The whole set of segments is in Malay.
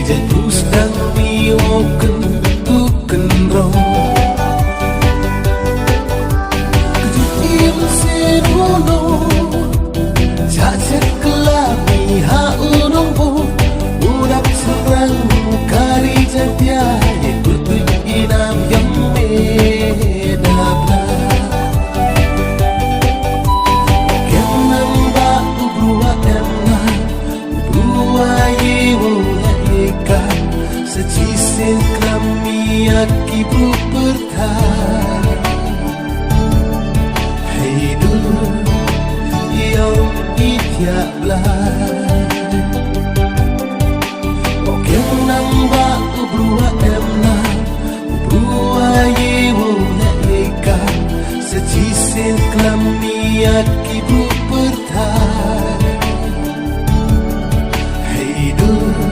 terus dan miwoken buken roh kejutim serono cacat kelami haunong bu udak serang kari jatia kutu inam yang medabla kenam ba ubrua emna ubrua yewo laika secisen kami akibu bertar hey dulu yang itiaklah secisen kami akibu bertar hey dulu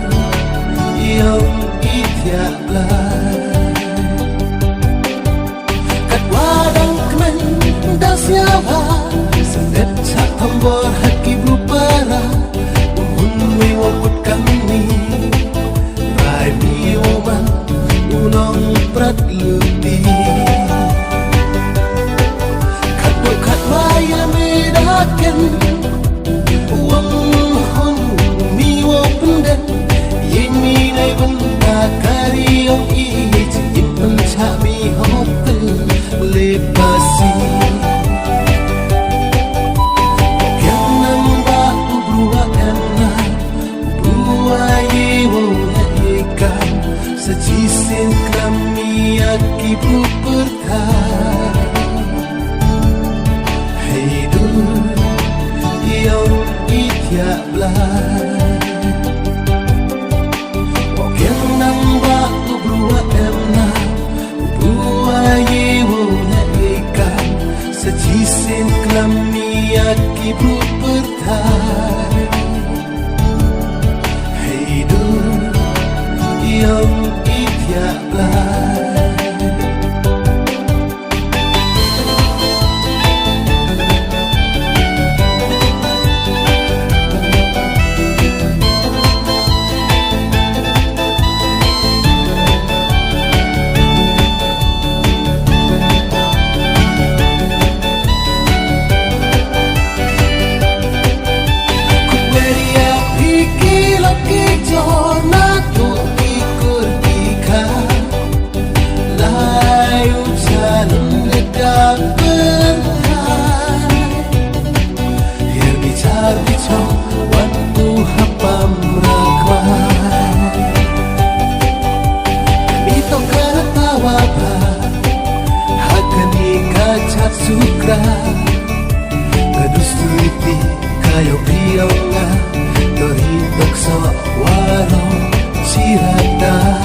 yang itiaklah kat wadang kemen das nyawa sedep cak tombor akibu para unwe waput kami rai miwoman unong prat luti uang hon miwo pendan yin mi nai benda kari ong i jim penca mi hotel lepasi yang namba ubrua emna ubrua yewo ikan secisen kami akibu bertar hey dulu yang itiaklah yang nambah ubrua emna ubrua yewo ikan secisen kami akibu bertar hey dulu yang itiaklah sukra kadus tuiti kayo piyong nga dohitok sa waro sirata